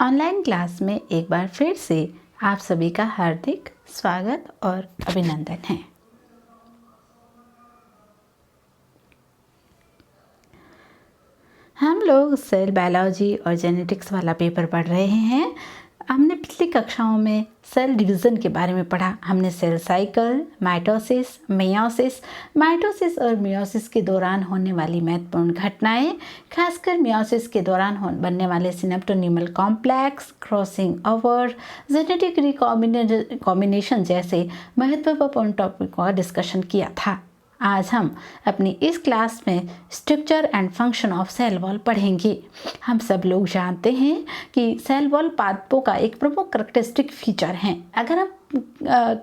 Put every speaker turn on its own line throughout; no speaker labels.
Online class में एक बार फिर से आप सभी का हार्दिक स्वागत और अभिनंदन है। हम लोग सेल बायोलॉजी और जेनेटिक्स वाला पेपर पढ़ रहे हैं। हमने पिछली कक्षाओं में सेल डिवीज़न के बारे में पढ़ा। हमने सेल साइकिल, माइटोसिस और मियोसिस के दौरान होने वाली महत्वपूर्ण घटनाएं, खासकर मियोसिस के दौरान बनने वाले synaptonemal complex, crossing over, genetic recombination जैसे महत्वपूर्ण टॉपिकों का डिस्कशन किया था। आज हम अपनी इस क्लास में structure and function of cell wall पढ़ेंगे। हम सब लोग जानते हैं कि सेल वॉल पादपों का एक प्रमुख कैरेक्टरिस्टिक फीचर है। अगर हम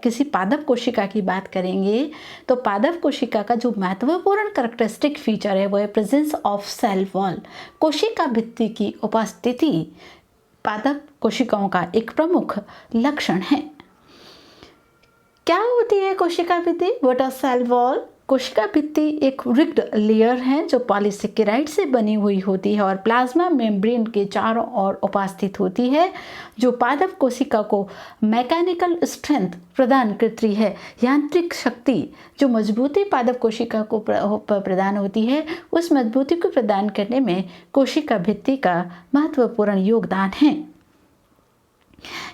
किसी पादप कोशिका की बात करेंगे तो पादप कोशिका का जो महत्वपूर्ण कैरेक्टरिस्टिक फीचर है वो है प्रेजेंस ऑफ सेल वॉल। कोशिका भित्ति की उपस्थिति पादप कोशिकाओं का एक प्रमुख लक्षण है। क्या होती है कोशिका भित्ति? What is cell wall? कोशिका भित्ति एक रिग्ड लेयर है जो पॉलीसेकेराइड से बनी हुई होती है और प्लाज्मा मेम्ब्रेन के चारों ओर उपस्थित होती है, जो पादप कोशिका को मैकेनिकल स्ट्रेंथ प्रदान करती है। यांत्रिक शक्ति जो मजबूती पादप कोशिका को प्रदान होती है, उस मजबूती को प्रदान करने में कोशिका भित्ति का महत्वपूर्ण योगदान है।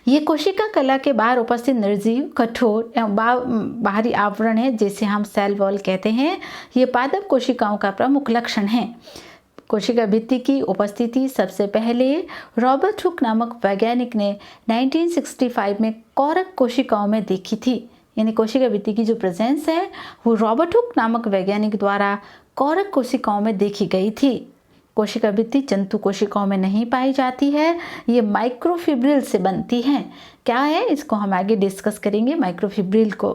ये कोशिका कला के बाहर उपस्थित निर्जीव कठोर बाहरी आवरण है जिसे हम सेल वॉल कहते हैं। ये पादप कोशिकाओं का प्रमुख लक्षण है। कोशिका भित्ति की उपस्थिति सबसे पहले रॉबर्ट हुक नामक वैज्ञानिक ने 1965 में कॉरक कोशिकाओं में देखी थी। यानी कोशिका भित्ति की जो प्रेजेंस है वो रॉबर्ट हुक नामक वैज्ञानिक द्वारा कॉरक कोशिकाओं में देखी गई थी। कोशिका भित्ति जंतु कोशिकाओं में नहीं पाई जाती है। ये माइक्रोफिब्रिल से बनती है। क्या है इसको हम आगे डिस्कस करेंगे, माइक्रोफिब्रिल को।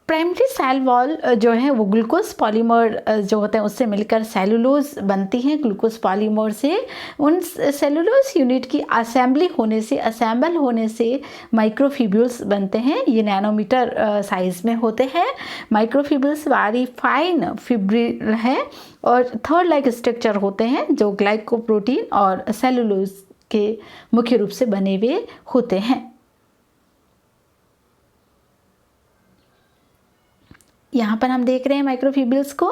प्राइमरी सेल वॉल जो है वो ग्लूकोज पॉलीमर जो होते हैं उससे मिलकर सेलुलोज बनती है। ग्लूकोज पॉलीमर से उन सेलुलोज यूनिट की असेंबल होने से माइक्रोफिब्रिल्स बनते हैं। ये नैनोमीटर साइज में होते हैं। माइक्रोफिब्रिल्स वेरी फाइन फिब्रिल है और थर्ड लाइक स्ट्रक्चर होते हैं जो ग्लाइकोप्रोटीन और सेलुलोज के मुख्य रूप से बने हुए होते हैं। यहाँ पर हम देख रहे हैं माइक्रोफिब्रिल्स को।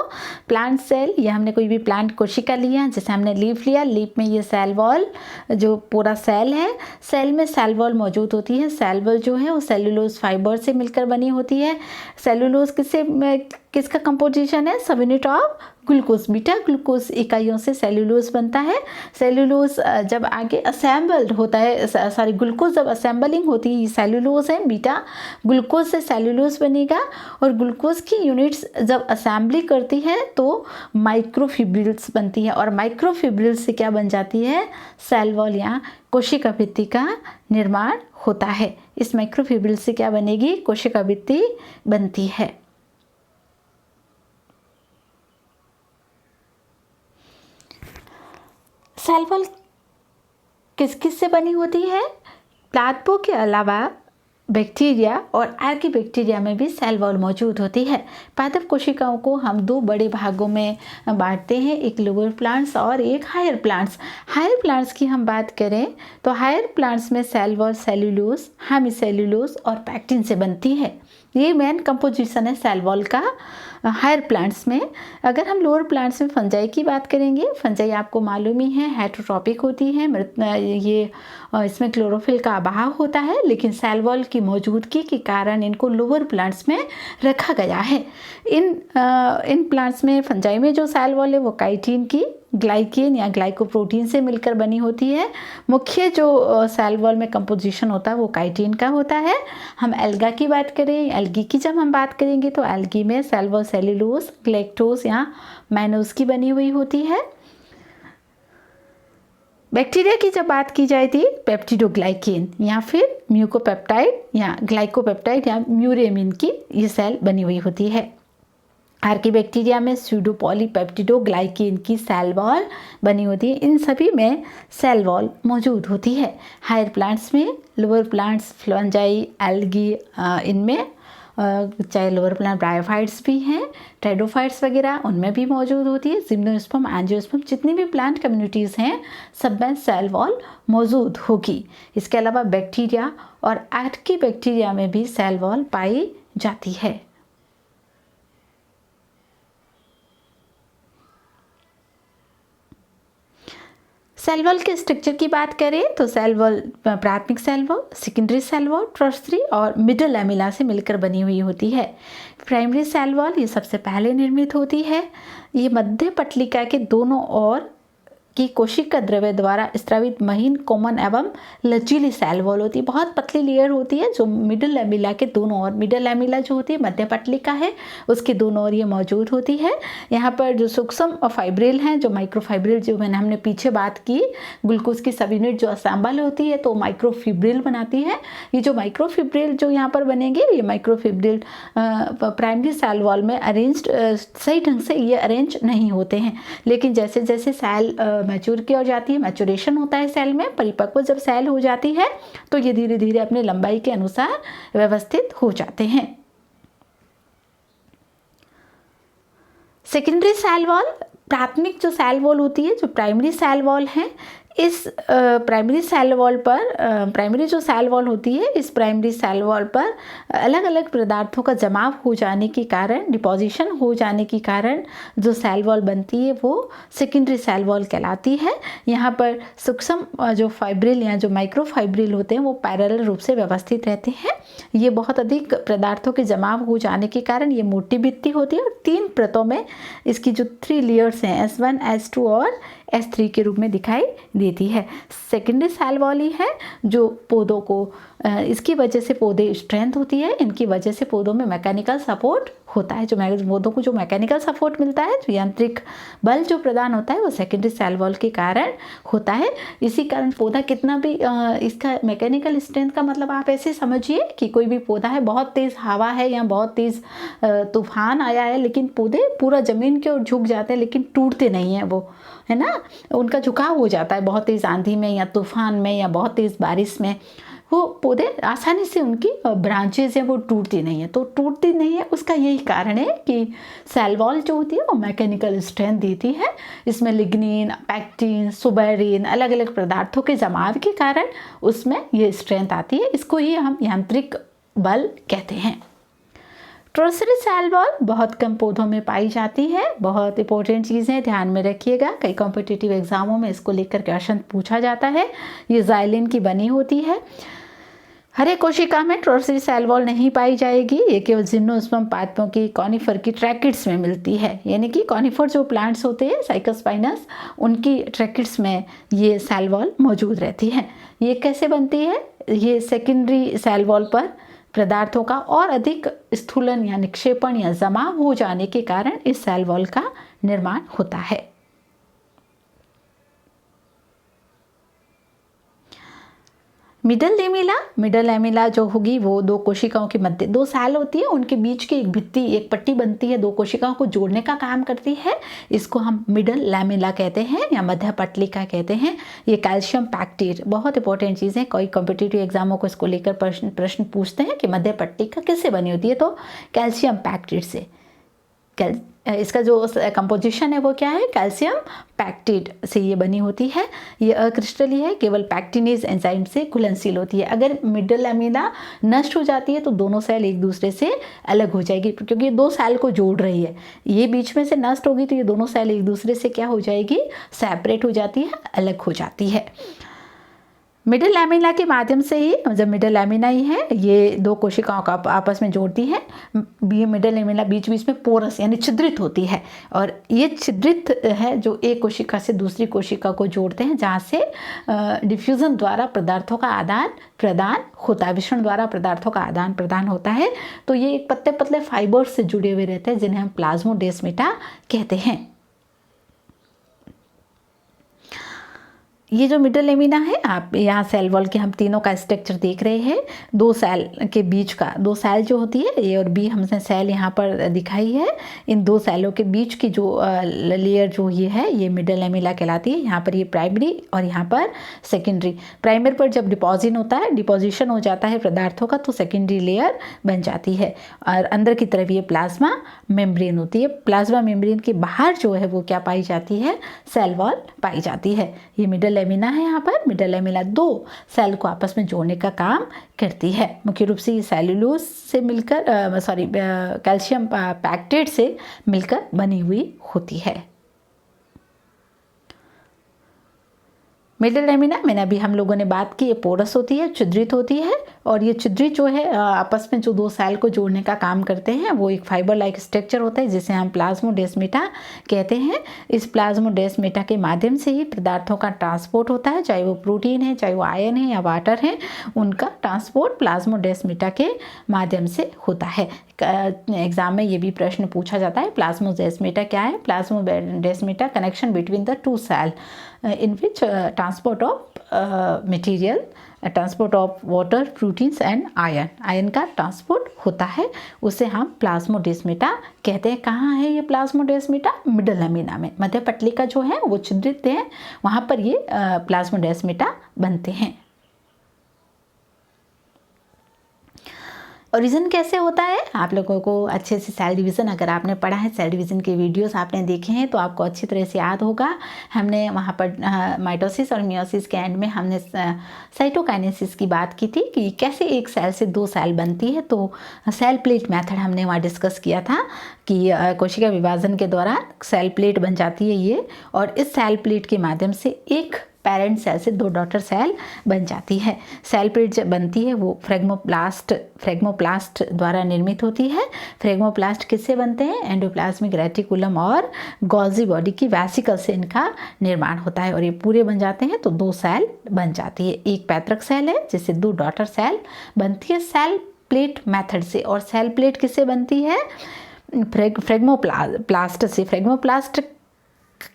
प्लांट सेल, या हमने कोई भी प्लांट कोशिका लिया, जैसे हमने लीफ लिया, लीफ में ये सेल वॉल जो पूरा सेल है, सेल में सेल वॉल मौजूद होती है। सेल वॉल जो है वो सेलुलोज फाइबर से मिलकर बनी होती है। सेलुलोज किसका कंपोजिशन है? सब unit of glucose, beta glucose इकाइयों से सेलुलोज बनता है। सेलुलोज जब आगे असेंबल्ड होता है, ग्लूकोज जब असेंबलिंग होती है, सेलुलोज है, बीटा ग्लूकोज से सेलुलोज बनेगा और ग्लूकोज की यूनिट्स जब असेंबली करती है तो माइक्रोफिब्रिल्स बनती है और माइक्रोफिब्रिल्स से क्या बन जाती है? सेल वॉल या कोशिका भित्ति का निर्माण होता है। इस माइक्रोफिब्रिल से क्या बनेगी? कोशिका भित्ति बनती है। सेल वॉल किस किस से बनी होती है? पादपों के अलावा बैक्टीरिया और आर्किबैक्टीरिया में भी सेल वॉल मौजूद होती है। पादप कोशिकाओं को हम दो बड़े भागों में बांटते हैं, एक लोअर प्लांट्स और एक हायर प्लांट्स। हायर प्लांट्स की हम बात करें तो हायर प्लांट्स में सेल वॉल सेलुलोज, हेमीसेलुलोज और पैक्टिन से बनती है। ये मेन कंपोजिशन है सेल वॉल का हायर प्लांट्स में। अगर हम लोअर प्लांट्स में फंजाई की बात करेंगे, फंजाई आपको मालूम ही है हेटरोट्रॉपिक होती है। ये इसमें क्लोरोफिल का अभाव होता है, लेकिन सेल वॉल की मौजूदगी के कारण इनको लोअर प्लांट्स में रखा गया है। इन प्लांट्स में फंजाई में जो सेल वॉल है वो काइटिन की ग्लाइकेन या ग्लाइकोप्रोटीन से मिलकर बनी होती है। मुख्य जो सेल वॉल में कंपोजिशन होता है वो काइटिन का होता है। हम एल्गा की बात करें, एल्गी की जब हम बात करेंगे तो एल्गी में सेल वॉल सेलुलोज, ग्लैक्टोज या मैनोज की बनी हुई होती है। बैक्टीरिया की जब बात की जाए थी पेप्टिडोग्लाइकेन या फिर म्यूकोपेप्टाइड या ग्लाइकोपेप्टाइड या म्यूरेमिन की ये सेल बनी हुई होती है। आर्किबैक्टीरिया में स्यूडोपॉलीपेप्टिडोग्लाइकेन की सेल वॉल बनी होती है। इन सभी में सेल वॉल मौजूद होती है। हायर प्लांट्स में, लोअर प्लांट्स, फंजाई, एल्गी, इनमें चाहे लोअर प्लान ब्रायोफाइट्स भी हैं, ट्राइडोफाइट्स वगैरह, उनमें भी मौजूद होती है। जिम्नोस्पर्म, एंजियोस्पर्म, जितनी भी प्लांट कम्युनिटीज़ हैं सब में सेल वॉल मौजूद होगी। इसके अलावा बैक्टीरिया और आर्की बैक्टीरिया में भी सेल वॉल पाई जाती है। सेल वॉल के स्ट्रक्चर की बात करें तो सेल वॉल प्राथमिक cell wall, secondary cell wall, tertiary और मिडल लैमेला से मिलकर बनी हुई होती है। प्राइमरी सेल वॉल ये सबसे पहले निर्मित होती है। ये मध्य पटलिका के दोनों ओर की कोशिका द्रव्य द्वारा स्रावित महीन, कोमल एवं लचीली सेल वॉल होती है। बहुत पतली लेयर होती है जो मिडल लैमेला के दोनों ओर, मिडल लैमेला जो होती है मध्य पटलिका है उसके दोनों ओर ये मौजूद होती है। यहाँ पर जो सूक्ष्म फाइब्रिल हैं, जो माइक्रोफाइब्रिल, जो हमने पीछे बात की, ग्लूकोज की सब यूनिट जो असेंबल होती है तो माइक्रोफिब्रिल बनाती है। ये जो माइक्रोफिब्रिल जो यहाँ पर बनेंगे, ये माइक्रोफिब्रिल प्राइमरी सेल वॉल में अरेंज्ड सही ढंग से ये अरेंज नहीं होते हैं, लेकिन जैसे जैसे सेल मैच्योर की ओर जाती है, मैच्योरेशन होता है सेल में, परिपक्व जब सेल हो जाती है तो ये धीरे धीरे अपनी लंबाई के अनुसार व्यवस्थित हो जाते हैं। सेकेंडरी सेल वॉल, प्राथमिक जो सेल वॉल होती है, जो प्राइमरी सेल वॉल है, इस प्राइमरी सेल वॉल पर प्राइमरी जो सेल वॉल होती है, इस प्राइमरी सेल वॉल पर अलग अलग पदार्थों का जमाव हो जाने के कारण, डिपोजिशन हो जाने के कारण जो सेल वॉल बनती है वो सेकेंडरी सेल वॉल कहलाती है। यहाँ पर सूक्ष्म जो फाइब्रिल या जो माइक्रोफाइब्रिल होते हैं वो पैरेलल रूप से व्यवस्थित रहते हैं। ये बहुत अधिक पदार्थों के जमाव हो जाने के कारण ये मोटी भित्ति होती है और 3 परतों में इसकी जो 3 लेयर्स हैं S1, S2 और S3 के रूप में दिखाई देती है। सेकेंडरी सेल वॉल ही है जो पौधों को, इसकी वजह से पौधे स्ट्रेंथ होती है, इनकी वजह से पौधों में मैकेनिकल सपोर्ट होता है। जो पौधों को जो मैकेनिकल सपोर्ट मिलता है, जो यांत्रिक बल जो प्रदान होता है वो सेकेंडरी सेल वॉल के कारण होता है। इसी कारण पौधा कितना भी इसका मैकेनिकल स्ट्रेंथ का मतलब आप ऐसे समझिए कि कोई भी पौधा है, बहुत तेज़ हवा है या बहुत तेज़ तूफान आया है, लेकिन पौधे पूरा ज़मीन की ओर झुक जाते हैं लेकिन टूटते नहीं हैं, वो है ना, उनका झुकाव हो जाता है बहुत तेज़ आंधी में या तूफान में या बहुत तेज़ बारिश में, वो पौधे आसानी से उनकी ब्रांचेज हैं वो टूटती नहीं है। तो टूटती नहीं है उसका यही कारण है कि सेल वॉल जो होती है वो मैकेनिकल स्ट्रेंथ देती है। इसमें लिग्निन, पैक्टिन, सुबेरिन, अलग अलग पदार्थों के जमाव के कारण उसमें ये स्ट्रेंथ आती है। इसको ही हम यांत्रिक बल कहते हैं। टर्शरी सेल वॉल बहुत कम पौधों में पाई जाती है। बहुत इंपॉर्टेंट चीज़ है, ध्यान में रखिएगा, कई कॉम्पिटिटिव एग्जामों में इसको लेकर क्वेश्चन पूछा जाता है। ये जाइलिन की बनी होती है। हर एक कोशिका में टर्शरी सेल वॉल नहीं पाई जाएगी, ये केवल जिम्नोस्पर्म पादपों की, कॉनिफर की ट्रैकिड्स में मिलती है। यानी कि कॉनिफर जो प्लांट्स होते हैं साइकोस्पाइनस, उनकी ट्रैकिड्स में ये सेल वॉल मौजूद रहती है। ये कैसे बनती है? ये सेकेंडरी सेल वॉल पर पदार्थों का और अधिक स्थूलन या निक्षेपण या जमाव हो जाने के कारण इस सेल वॉल का निर्माण होता है। मिडल लैमेला जो होगी वो 2 कोशिकाओं के मध्य 2 सेल होती है, उनके बीच की एक भित्ति, एक पट्टी बनती है, 2 कोशिकाओं को जोड़ने का काम करती है। इसको हम मिडल लैमेला कहते हैं या मध्य पटलिका कहते हैं। ये कैल्शियम पैक्टेट, बहुत इंपॉर्टेंट चीज़ है, कोई कॉम्पिटिटिव एग्जामों को इसको लेकर प्रश्न पूछते हैं कि मध्य पट्टिका किससे बनी होती है, तो कैल्शियम पैक्टेट से। इसका जो कंपोजिशन है वो क्या है? कैल्शियम पैक्टेट से ये बनी होती है। ये अक्रिस्टलीय है, केवल पैक्टिनेज एंजाइम से घुलनशील होती है। अगर मिडल लैमेला नष्ट हो जाती है तो दोनों सेल एक दूसरे से अलग हो जाएगी, क्योंकि ये 2 सेल को जोड़ रही है। ये बीच में से नष्ट होगी तो ये दोनों सेल एक दूसरे से क्या हो जाएगी? सेपरेट हो जाती है, अलग हो जाती है। मिडल लैमेला के माध्यम से ही, जब मिडल लैमिना ही है, ये 2 कोशिकाओं का आपस में जोड़ती है। मिडल लैमेला बीच बीच में पोरस यानी छिद्रित होती है, और ये छिद्रित है जो एक कोशिका से दूसरी कोशिका को जोड़ते हैं, जहाँ से डिफ्यूजन द्वारा पदार्थों का आदान प्रदान होता है, विषण द्वारा पदार्थों का आदान प्रदान होता है। तो ये एक पतले पतले फाइबर्स से जुड़े हुए रहते हैं, जिन्हें हम प्लाज्मोडेस्माटा कहते हैं। ये जो मिडल लेमिना है, आप यहाँ सेल वॉल के हम तीनों का स्ट्रक्चर देख रहे हैं। दो सेल के बीच का, दो सेल जो होती है ए और बी, हमने सेल यहाँ पर दिखाई है। इन दो सेलों के बीच की जो लेयर जो ये है, ये मिडल लेमिना कहलाती है। यहाँ पर ये प्राइमरी और यहाँ पर सेकेंडरी। प्राइमरी पर जब डिपोजिशन हो जाता है पदार्थों का, तो सेकेंडरी लेयर बन जाती है। और अंदर की तरफ ये प्लाज्मा मेम्ब्रेन होती है। प्लाज्मा मेम्ब्रेन के बाहर जो है वो क्या पाई जाती है, सेल वॉल पाई जाती है। ये मिडल लेमिना है। यहाँ पर मिडल लेमिना दो सेल को आपस में जोड़ने का काम करती है। मुख्य रूप से ये सेलुलोज से मिलकर कैल्शियम पैक्टेट से मिलकर बनी हुई होती है। मिडल लेमिना में अभी हम लोगों ने बात की, ये पोरस होती है, छिद्रित होती है। और ये छिद्रित जो है आपस में जो दो सेल को जोड़ने का काम करते हैं, वो एक फाइबर लाइक स्ट्रक्चर होता है जिसे हम प्लाज्मोडेस्माटा कहते हैं। इस प्लाज्मोडेस्माटा के माध्यम से ही पदार्थों का ट्रांसपोर्ट होता है, चाहे वो प्रोटीन है, चाहे वो आयन है या वाटर है, उनका ट्रांसपोर्ट प्लाज्मोडेस्माटा के माध्यम से होता है। एग्जाम में ये भी प्रश्न पूछा जाता है, प्लाज्मोडेस्माटा क्या है। Plasmodesmata connection between the two cell in which transport of material, transport of water, proteins and ion का ट्रांसपोर्ट होता है, उसे हम प्लाज्मोडेस्माटा कहते हैं। कहाँ है ये प्लाज्मोडेस्माटा? मिडल लेमिना में। मध्य पटलिका जो है वो छिद्रित है, वहाँ पर ये प्लाज्मोडेस्माटा बनते हैं। ओरिजिन कैसे होता है? आप लोगों को अच्छे से सेल डिवीज़न, अगर आपने पढ़ा है, सेल डिवीज़न के वीडियोस आपने देखे हैं, तो आपको अच्छी तरह से याद होगा। हमने वहाँ पर माइटोसिस और मियोसिस के एंड में हमने साइटोकाइनेसिस की बात की थी कि कैसे एक सेल से दो सेल बनती है। तो सेल प्लेट मेथड हमने वहाँ डिस्कस किया था कि कोशिका विभाजन के दौरान सेल प्लेट बन जाती है ये, और इस सेल प्लेट के माध्यम से एक पेरेंट सेल से दो डॉटर सेल बन जाती है। सेल प्लेट जब बनती है वो फ्रेगमोप्लास्ट द्वारा निर्मित होती है। फ्रेगमोप्लास्ट किससे बनते हैं? एंडोप्लाज्मिक रेटिकुलम और गोल्जी बॉडी की वेसिकल से इनका निर्माण होता है, और ये पूरे बन जाते हैं तो दो सेल बन जाती है। एक पैतृक सेल है जिससे दो डॉटर सेल बनती है सेल प्लेट मेथड से। और सेल प्लेट किससे बनती है? फ्रेगमोप्लास्ट से। फ्रेगमोप्लास्ट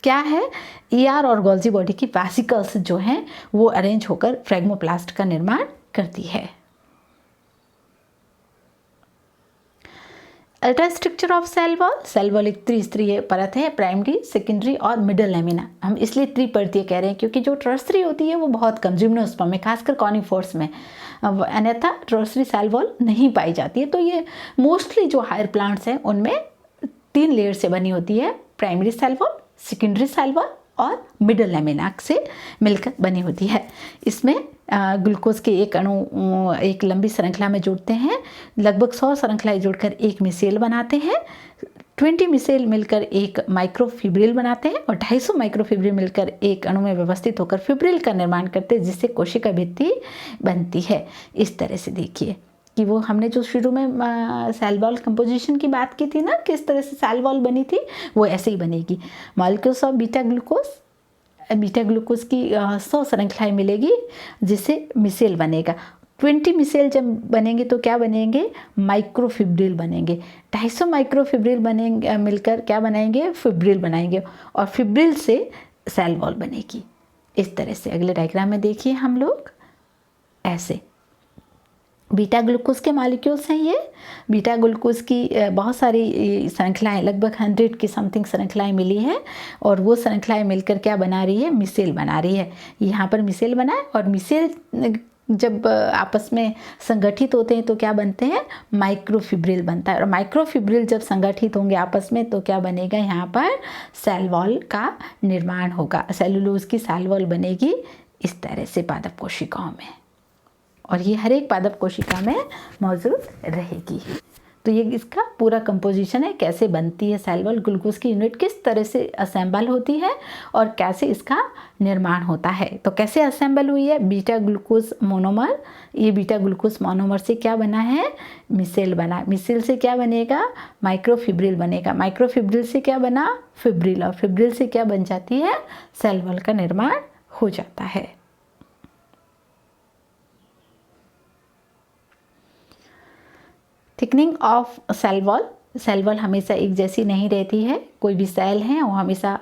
क्या है? ईआर और गोल्जी बॉडी की वेसिकल्स जो हैं वो अरेंज होकर फ्रेगमोप्लास्ट का निर्माण करती है। Ultra structure of cell wall. Cell wall एक त्रिस्तरीय परत है, प्राइमरी, सेकेंडरी और मिडल लेमिना। हम इसलिए त्रिपर्तीय कह रहे हैं क्योंकि जो टर्सरी होती है वो बहुत कम जिम्नोस्पर्म में, खासकर कॉनिफोर्स में, अन्यथा टर्सरी सेल वॉल नहीं पाई जाती है। तो ये मोस्टली जो हायर प्लांट्स हैं उनमें 3 लेयर से बनी होती है, primary cell wall, secondary cell wall और मिडल लेमिना से मिलकर बनी होती है। इसमें ग्लूकोज के एक अणु एक लंबी श्रृंखला में जुड़ते हैं। लगभग 100 श्रृंखलाएं जुड़कर एक मिसेल बनाते हैं। 20 मिसेल मिलकर एक माइक्रोफिब्रिल बनाते हैं, और 250 माइक्रोफिब्रिल मिलकर एक अणु में व्यवस्थित होकर फिब्रिल का निर्माण करते हैं, जिससे कोशिका भित्ति बनती है। इस तरह से देखिए कि वो हमने जो शुरू में सेल वॉल कंपोजिशन की बात की थी ना, किस तरह से सेल वॉल बनी थी, वो ऐसे ही बनेगी। मॉलिक्यूल्स ऑफ बीटा ग्लूकोज की 100 श्रृंखलाएं मिलेगी जिससे मिसेल बनेगा। 20 मिसेल जब बनेंगे तो क्या बनेंगे? माइक्रोफिब्रिल बनेंगे। 250 माइक्रोफिब्रिल बनेंगे, मिलकर क्या बनाएंगे? फिब्रिल बनाएंगे, और फिब्रिल से सेल वॉल बनेगी। इस तरह से अगले डायग्राम में देखिए हम लोग ऐसे बीटा ग्लूकोज के मॉलिक्यूल्स हैं ये। बीटा ग्लूकोज की बहुत सारी श्रृंखलाएं, लगभग 100 की समथिंग श्रृंखलाएं मिली हैं, और वो श्रृंखलाएं मिलकर क्या बना रही है? मिसेल बना रही है। यहाँ पर मिसेल बना है, और मिसेल जब आपस में संगठित होते हैं तो क्या बनते हैं? माइक्रोफिब्रिल बनता है, और माइक्रोफिब्रिल जब संगठित होंगे आपस में तो क्या बनेगा? यहाँ पर सेल वॉल का निर्माण होगा। सेलुलोज की सेल वॉल बनेगी इस तरह से पादप कोशिकाओं में, और ये हर एक पादप कोशिका में मौजूद रहेगी। तो ये इसका पूरा कंपोजिशन है, कैसे बनती है सेल वॉल, ग्लूकोज की यूनिट किस तरह से असेंबल होती है और कैसे इसका निर्माण होता है। तो कैसे असेंबल हुई है? Beta glucose monomer. ये बीटा ग्लूकोज मोनोमर से क्या बना है? मिसेल बना। मिसेल से क्या बनेगा? माइक्रोफिब्रिल बनेगा। माइक्रोफिब्रिल से क्या बना? फिब्रिल, और फिब्रिल से क्या बन जाती है? सेल वॉल का निर्माण हो जाता है। Thickening of cell wall. Cell wall हमेशा एक जैसी नहीं रहती है। कोई भी सेल है वो हमेशा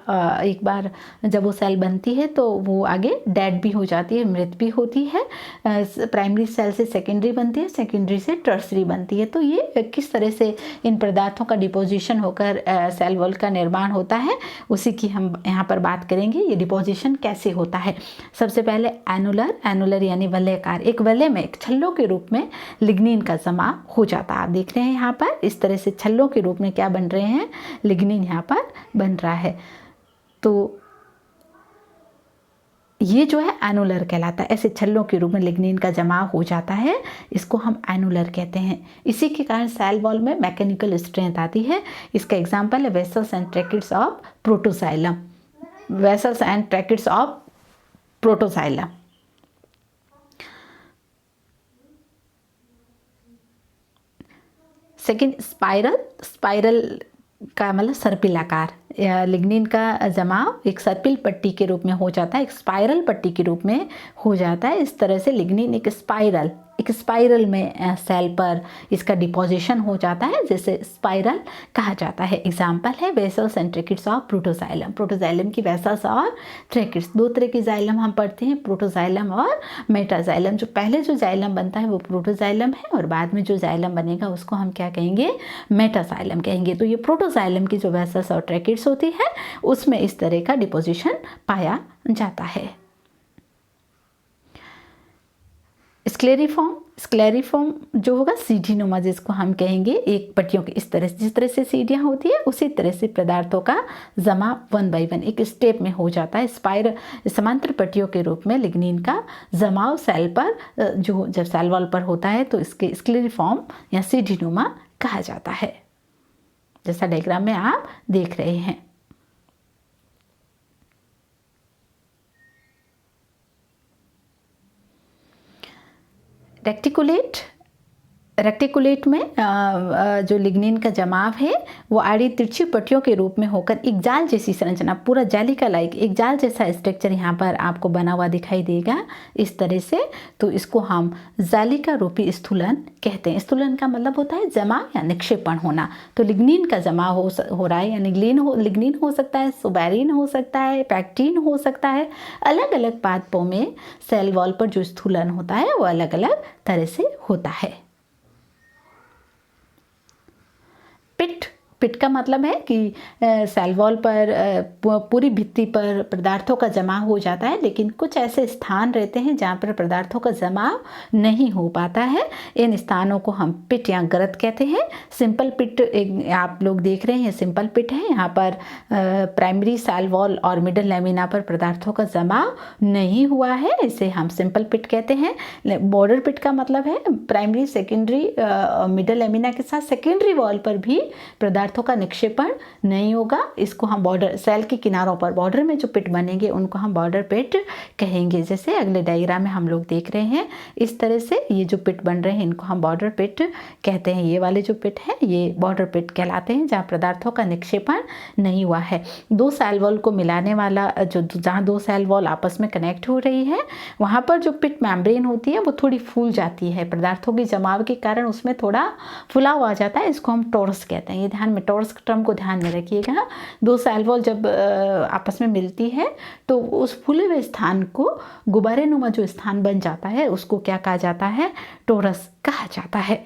एक बार जब वो सेल बनती है तो वो आगे डेड भी हो जाती है, मृत भी होती है। प्राइमरी सेल से सेकेंडरी बनती है, सेकेंडरी से टर्सरी बनती है। तो ये किस तरह से इन पदार्थों का डिपोजिशन होकर सेल वॉल का निर्माण होता है, उसी की हम यहाँ पर बात करेंगे। ये डिपोजिशन कैसे होता है। सबसे पहले एनुलर यानी वलयाकार, एक वलय में एक छल्लों के रूप में लिग्निन का जमा हो जाता है। आप देख रहे हैं यहाँ पर इस तरह से छल्लों के रूप में क्या बन रहे हैं, लिग्निन यहाँ पर बन रहा है। तो ये जो है एनुलर कहलाता है। ऐसे छल्लों के रूप में लिग्निन का जमाव हो जाता है, इसको हम एनुलर कहते हैं। इसी के कारण सेल वॉल में मैकेनिकल स्ट्रेंथ आती है। इसका एग्जांपल है vessels and tracheids of protoxylem. Vessels and tracheids of protoxylem. Second spiral का मतलब सर्पिलाकार। लिग्निन का जमाव एक सर्पिल पट्टी के रूप में हो जाता है, एक स्पाइरल पट्टी के रूप में हो जाता है। इस तरह से लिग्निन एक स्पाइरल में सेल पर इसका डिपोजिशन हो जाता है, जैसे स्पाइरल कहा जाता है। एग्जाम्पल है vessels and tracheids of protoxylem. Protoxylem की वेसल्स और ट्रैकेट्स, दो तरह की जाइलम हम पढ़ते हैं, प्रोटोजाइलम और मेटाजाइलम। जो पहले जो जाइलम बनता है वो प्रोटोजाइलम है और बाद में जो जाइलम बनेगा उसको हम क्या कहेंगे, मेटाजाइलम कहेंगे। तो ये प्रोटोजाइलम की जो वेसल्स और ट्रैकेट्स होती है उसमें इस तरह का डिपोजिशन पाया जाता है। स्क्लेरिफॉर्म जो होगा सीढ़ीनुमा, जिसको हम कहेंगे एक पट्टियों के इस तरह से, जिस तरह से सीढ़ियाँ होती है उसी तरह से पदार्थों का जमा 1 बाय 1 एक स्टेप में हो जाता है। समांतर पट्टियों के रूप में लिग्निन का जमाव सेल पर जो जब सेल वॉल पर होता है तो इसके स्क्लेरिफॉर्म या सीढ़ीनुमा कहा जाता है, जैसा डायग्राम में आप देख रहे हैं। रेक्टिकुलेट में जो लिग्निन का जमाव है वो आड़ी तिरछी पट्टियों के रूप में होकर एक जाल जैसी संरचना, पूरा जाली का लाइक एक जाल जैसा स्ट्रक्चर यहाँ पर आपको बना हुआ दिखाई देगा इस तरह से। तो इसको हम जालिका रूपी स्थूलन कहते हैं। स्थूलन का मतलब होता है जमा या निक्षेपण होना। तो लिग्निन का जमा हो रहा है, यानी लिग्निन हो सकता है, सुबेरिन हो सकता है, पैक्टिन हो सकता है। अलग अलग पादपों में सेल वॉल पर जो स्थूलन होता है वो अलग अलग तरह से होता है। पिट का मतलब है कि सेल वॉल पर पूरी भित्ति पर पदार्थों का जमाव हो जाता है, लेकिन कुछ ऐसे स्थान रहते हैं जहाँ पर पदार्थों का जमाव नहीं हो पाता है। इन स्थानों को हम पिट या गरत कहते हैं। सिंपल पिट आप लोग देख रहे हैं, सिंपल पिट है। यहाँ पर प्राइमरी सेल वॉल और मिडल लेमिना पर पदार्थों का जमाव नहीं हुआ है, इसे हम सिंपल पिट कहते हैं। बॉर्डर पिट का मतलब है प्राइमरी सेकेंडरी मिडल लेमिना के साथ सेकेंडरी वॉल पर भी पदार्थों का निक्षेपण नहीं होगा। इसको हम बॉर्डर सेल के किनारों पर बॉर्डर में जो पिट बनेंगे उनको हम बॉर्डर पिट कहेंगे, जैसे अगले डायग्राम में हम लोग देख रहे हैं। इस तरह से ये जो पिट बन रहे हैं इनको हम बॉर्डर पिट कहते हैं। ये वाले जो पिट है ये बॉर्डर पिट कहलाते हैं, जहाँ पदार्थों का निक्षेपण नहीं हुआ है। दो सेल वॉल को मिलाने वाला जहाँ दो सेल वॉल आपस में कनेक्ट हो रही है वहाँ पर जो पिट मेम्ब्रेन होती है वो थोड़ी फूल जाती है, पदार्थों के जमाव के कारण उसमें थोड़ा फुलाव आ जाता है। इसको हम टॉरस कहते हैं। ये ध्यान में, टॉरस टर्म को ध्यान में रखिएगा। दो सेल वॉल जब आपस में मिलती है तो उस फूले हुए स्थान को गुब्बारे नुमा जो स्थान बन जाता है उसको क्या कहा जाता है, टॉरस कहा जाता है।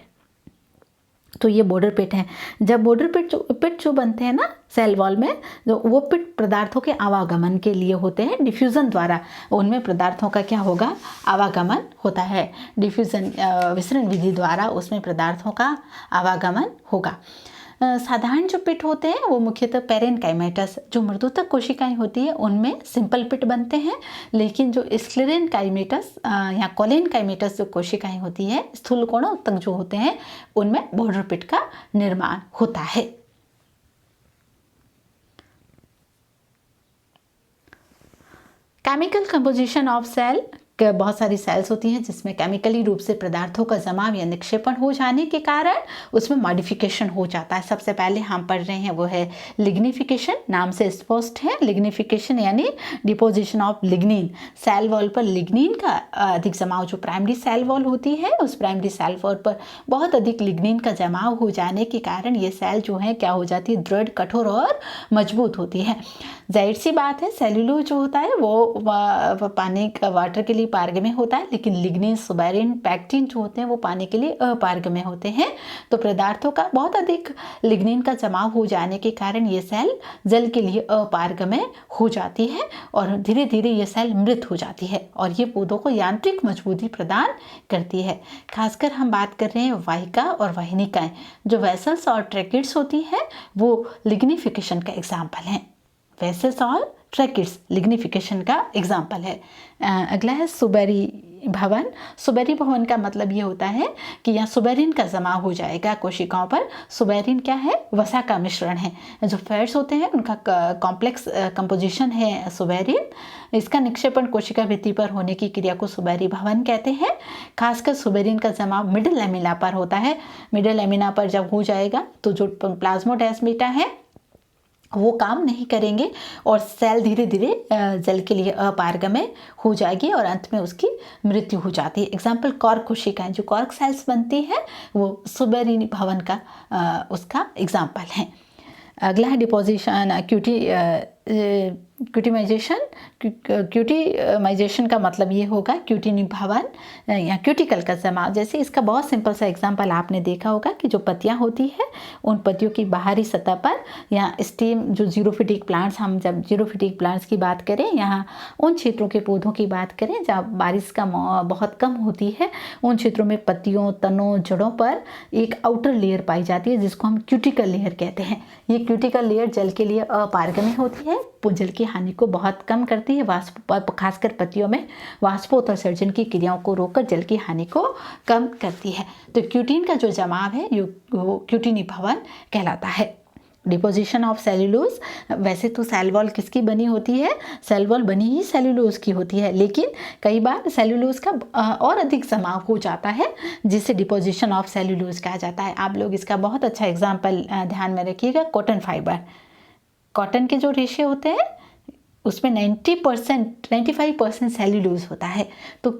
तो ये बॉर्डर पिट है। जब बॉर्डर पिट जो बनते हैं ना सेल वॉल में, जो वो पिट पदार्थों के आवागमन के लिए होते हैं। डिफ्यूज़न द्वारा उनमें पदार्थों का क्या होगा, आवागमन होता है। डिफ्यूज़न विसरण विधि द्वारा उसमें पदार्थों का आवागमन होगा। साधारण जो पिट होते हैं वो मुख्यतः पेरेनकाइमेटस जो मृदुतक कोशिकाएं होती है उनमें सिंपल पिट बनते हैं, लेकिन जो स्क्लेरेनकाइमेटस या कोलेनकाइमेटस जो कोशिकाएं होती है स्थूल कोणोत्तक जो होते हैं उनमें बॉर्डर पिट का निर्माण होता है। केमिकल कंपोजिशन ऑफ सेल बहुत सारी सेल्स होती हैं जिसमें केमिकली रूप से पदार्थों का जमाव या निक्षेपण हो जाने के कारण उसमें मॉडिफिकेशन हो जाता है। सबसे पहले हम पढ़ रहे हैं वो है लिग्निफिकेशन। नाम से स्पष्ट है, लिग्निफिकेशन यानी deposition of lignin. Cell wall पर लिग्निन का अधिक जमाव, जो प्राइमरी सेल वॉल होती है उस प्राइमरी सेल वॉल पर बहुत अधिक लिग्निन का जमाव हो जाने के कारण ये सेल जो है क्या हो जाती है, दृढ़, कठोर और मजबूत होती है। जाहिर सी बात है सेल्यूलोज जो होता है वो पानी का वाटर के लिए पारगम्य होता है, लेकिन लिग्निन, सुबेरिन, पैक्टिन जो होते हैं वो पानी के लिए अपारगम्य होते हैं। तो पदार्थों का बहुत अधिक लिग्निन का जमाव हो जाने के कारण ये सेल जल के लिए अपारगम्य हो जाती है और धीरे धीरे ये सेल मृत हो जाती है और ये पौधों को यांत्रिक मजबूती प्रदान करती है। खासकर हम बात कर रहे हैं वाहिका और वाहिनिकाएं, जो वेसल्स और ट्रैकिड्स होती है वो लिग्निफिकेशन का एग्जाम्पल हैं। वेसल्स और ट्रैकिड्स लिग्निफिकेशन का एग्जाम्पल है। अगला है सुबेरी भवन। सुबेरी भवन का मतलब ये होता है कि यहाँ सुबेरिन का जमाव हो जाएगा कोशिकाओं पर। सुबेरिन क्या है, वसा का मिश्रण है। जो फैट्स होते हैं उनका कॉम्प्लेक्स कंपोजिशन है सुबेरिन। इसका निक्षेपण कोशिका भित्ति पर होने की क्रिया को सुबेरी भवन कहते हैं। खासकर सुबेरिन का जमाव मिडिल लैमिना पर होता है। मिडिल लैमिना पर जब हो जाएगा तो जो प्लाज्मोडेस्माटा है वो काम नहीं करेंगे और सेल धीरे धीरे जल के लिए अपारगम्य हो जाएगी और अंत में उसकी मृत्यु हो जाती है। एग्जाम्पल कॉर्क कोशिकाएं, जो कॉर्क सेल्स बनती है वो सुबेरिन भवन का उसका एग्जाम्पल है। अगला है डिपोजिशन क्यूटिमाइजेशन। क्यूटिमाइजेशन का मतलब ये होगा क्यूटिनी भवन या क्यूटिकल का जमाव। जैसे इसका बहुत सिंपल सा एग्जांपल आपने देखा होगा कि जो पत्तियां होती है उन पत्तियों की बाहरी सतह पर या स्टेम, जो जीरोफिटिक प्लांट्स, हम जब जीरोफिटिक प्लांट्स की बात करें, यहाँ उन क्षेत्रों के पौधों की बात करें जहाँ बारिश का बहुत कम होती है, उन क्षेत्रों में पत्तियों, तनों, जड़ों पर एक आउटर लेयर पाई जाती है जिसको हम क्यूटिकल लेयर कहते हैं। ये क्यूटिकल लेयर जल के लिए अपारगम्य होती है, जल की हानि को बहुत कम करती है। खासकर पत्तियों में वाष्पोत्सर्जन की क्रियाओं को रोककर जल की हानि को कम करती है। तो क्यूटिन का जो जमाव है वो क्यूटिनी भवन कहलाता है। Deposition of cellulose. वैसे तो सेल वॉल किसकी बनी होती है, सेल वॉल बनी ही सेल्यूलोज की होती है, लेकिन कई बार सेल्यूलोज का और अधिक जमाव हो जाता है जिसे डिपोजिशन ऑफ सेल्यूलोज कहा जाता है। आप लोग इसका बहुत अच्छा एग्जाम्पल ध्यान में रखिएगा, कॉटन फाइबर। कॉटन के जो रेशे होते हैं उसमें 95% सेल्यूलोज होता है। तो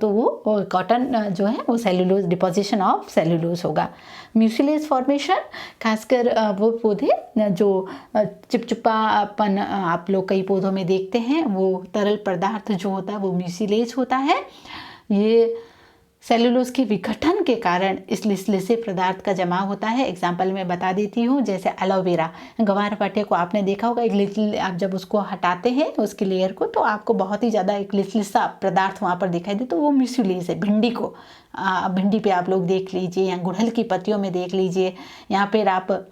वो कॉटन जो है वो सेल्यूलोज, डिपोजिशन ऑफ सेल्यूलोज होगा। म्यूसिलेज फॉर्मेशन, खासकर वो पौधे जो चिपचिपापन आप लोग कई पौधों में देखते हैं, वो तरल पदार्थ जो होता है वो म्यूसिलेज होता है। ये सेल्यूलोज के विघटन के कारण इस लिसलिसे पदार्थ का जमाव होता है। एग्जाम्पल मैं बता देती हूँ, जैसे एलोवेरा, गवार पत्ते को आपने देखा होगा, आप जब उसको हटाते हैं उसकी लेयर को तो आपको बहुत ही ज़्यादा एक लिसलिसा पदार्थ वहाँ पर दिखाई दे, तो वो म्यूसिलेज है। भिंडी को भिंडी पे आप लोग देख लीजिए या गुड़हल की पत्तियों में देख लीजिए, यहाँ पर आप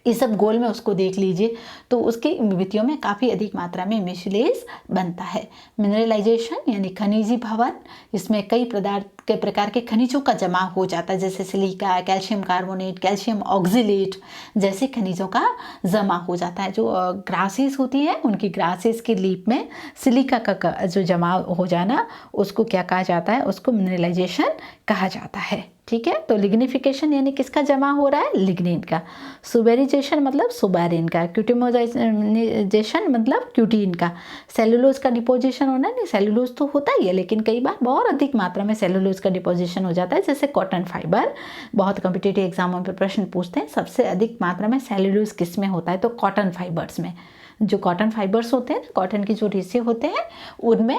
इस सब गोल में उसको देख लीजिए तो उसकी विधियों में काफ़ी अधिक मात्रा में म्यूसिलेज बनता है। मिनरलाइजेशन यानी खनिजी भवन, इसमें कई प्रकार के खनिजों का जमाव हो जाता है, जैसे silica, calcium carbonate, calcium oxalate जैसे खनिजों का जमा हो जाता है। जो ग्रासेस होती है उनकी ग्रासेस की लीफ में सिलिका का जो जमाव हो जाना उसको क्या कहा जाता है, उसको मिनरलाइजेशन कहा जाता है। ठीक है, तो लिग्निफिकेशन यानी किसका जमा हो रहा है, लिग्निन का। सुबेरिजेशन मतलब सुबेरिन का। क्यूटिमाइजेशन मतलब क्यूटीन का। सेलुलोज का डिपोजिशन होना, नहीं सेलुलोज तो होता ही है लेकिन कई बार बहुत अधिक मात्रा में सेलुलोज का डिपोजिशन हो जाता है, जैसे कॉटन फाइबर। बहुत कॉम्पिटिटिव एग्जामों में प्रश्न पूछते हैं सबसे अधिक मात्रा में सेलुलोज किस में होता है, तो कॉटन फाइबर्स में। जो कॉटन फाइबर्स होते हैं, कॉटन के जो रेशे होते हैं उनमें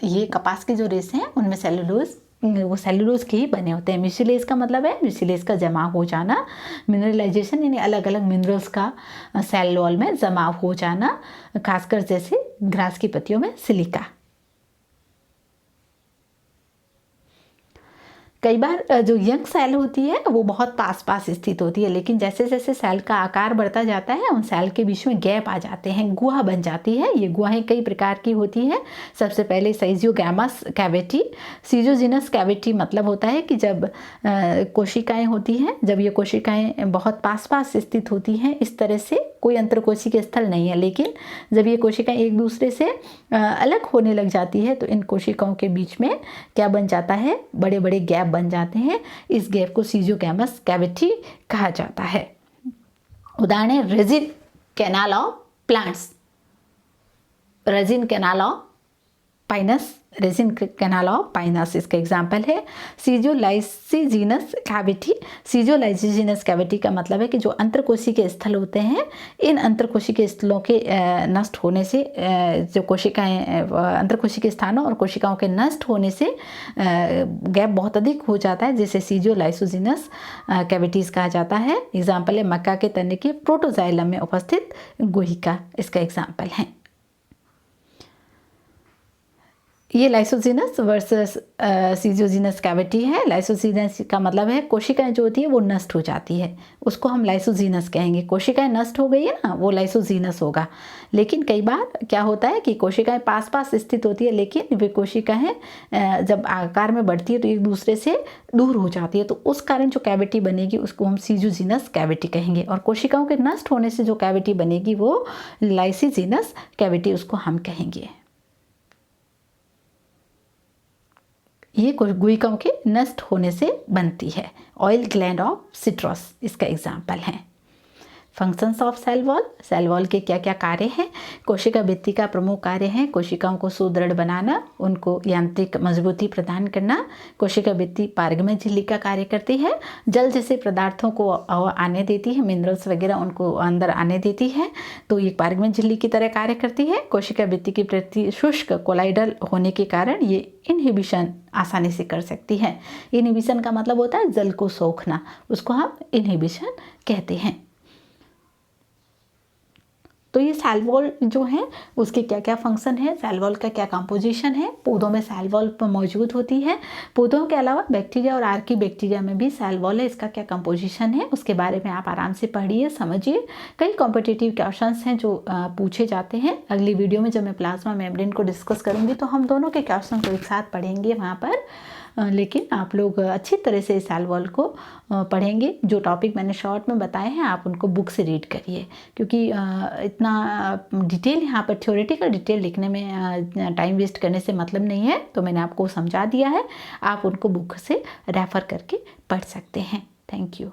ये कपास के जो रेशे हैं उनमें सेलुलोज, वो सेलुलोज के ही बने होते हैं। म्यूसिलेज का मतलब है म्यूसिलेज का जमा हो जाना। मिनरलाइजेशन यानी अलग अलग मिनरल्स का सेल वॉल में जमा हो जाना, खासकर जैसे ग्रास की पत्तियों में सिलिका। कई बार जो यंग सेल होती है वो बहुत पास पास स्थित होती है, लेकिन जैसे जैसे सेल का आकार बढ़ता जाता है उन सेल के बीच में गैप आ जाते हैं, गुहा बन जाती है। ये गुहाएं कई प्रकार की होती है। सबसे पहले साइजियोगैमस कैविटी। सीजोजिनस कैविटी मतलब होता है कि जब कोशिकाएं होती हैं, जब ये कोशिकाएं बहुत पास पास स्थित होती हैं, इस तरह से कोई अंतरकोशिकीय स्थल नहीं है, लेकिन जब ये कोशिकाएं एक दूसरे से अलग होने लग जाती है तो इन कोशिकाओं के बीच में क्या बन जाता है, बड़े बड़े गैप बन जाते हैं। इस गैप को सीजियोगैमस कैविटी कहा जाता है। उदाहरण है resin canal of plants, resin canal of Pinus, resin canal of Pinus इसका एग्जाम्पल है। सीजियोलाइसिजिनस कैविटी। सीजियोलाइसिजिनस कैविटी का मतलब है कि जो अंतरकोशिकीय स्थल होते हैं, इन अंतरकोशिकीय स्थलों के नष्ट होने से जो कोशिकाएं अंतरकोशिकीय स्थानों और कोशिकाओं के नष्ट होने से गैप बहुत अधिक हो जाता है, जिसे सीजियोलाइसिजिनस कैविटीज कहा जाता है। एग्जाम्पल है मक्का के तने के प्रोटोजाइलम में उपस्थित गुहिका, इसका एग्जाम्पल है। ये लाइसोजिनस वर्सेस सीजियोजिनस कैविटी है। लाइसोजिनस का मतलब है कोशिकाएं जो होती है वो नष्ट हो जाती है, उसको हम लाइसोजिनस कहेंगे। कोशिकाएं नष्ट हो गई है ना, वो लाइसोजिनस होगा। लेकिन कई बार क्या होता है कि कोशिकाएं पास पास स्थित होती है, लेकिन वे कोशिकाएं जब आकार में बढ़ती है तो एक दूसरे से दूर हो जाती है, तो उस कारण जो कैविटी बनेगी उसको हम सीजियोजिनस कैविटी कहेंगे। और कोशिकाओं के नष्ट होने से जो कैविटी बनेगी वो लाइसिजिनस कैविटी उसको हम कहेंगे। ये गुहिकाओं के नष्ट होने से बनती है। ऑयल ग्लैंड ऑफ सिट्रस इसका एग्जाम्पल है। Functions of cell wall. Cell wall के क्या क्या कार्य हैं? कोशिका भित्ति का प्रमुख कार्य है कोशिकाओं को सुदृढ़ बनाना, उनको यांत्रिक मजबूती प्रदान करना। कोशिका भित्ति पारगम्य झिल्ली का कार्य करती है, जल जैसे पदार्थों को आने देती है, मिनरल्स वगैरह उनको अंदर आने देती है, तो ये पारगम्य झिल्ली की तरह कार्य करती है। कोशिका भित्ति की प्रति शुष्क कोलाइडल होने के कारण ये इनहिबिशन आसानी से कर सकती है। इनहिबिशन का मतलब होता है जल को सोखना, उसको हम इनहिबिशन कहते हैं। तो ये सेल वॉल जो है उसके क्या क्या फंक्शन है, सेल वॉल का क्या कंपोजिशन है। पौधों में सेल वॉल मौजूद होती है। पौधों के अलावा बैक्टीरिया और आर्की बैक्टीरिया में भी सेल वॉल है, इसका क्या कंपोजिशन है उसके बारे में आप आराम से पढ़िए, समझिए। कई कॉम्पिटिटिव क्वेश्चंस हैं जो पूछे जाते हैं। अगली वीडियो में जब मैं प्लाज्मा मेम्ब्रेन को डिस्कस करूँगी तो हम दोनों के क्वेश्चन को एक साथ पढ़ेंगे वहाँ पर। लेकिन आप लोग अच्छी तरह से सेल वॉल को पढ़ेंगे। जो टॉपिक मैंने शॉर्ट में बताए हैं आप उनको बुक से रीड करिए, क्योंकि इतना डिटेल यहाँ पर थ्योरेटिकल डिटेल लिखने में टाइम वेस्ट करने से मतलब नहीं है। तो मैंने आपको समझा दिया है, आप उनको बुक से रेफ़र करके पढ़ सकते हैं। Thank you.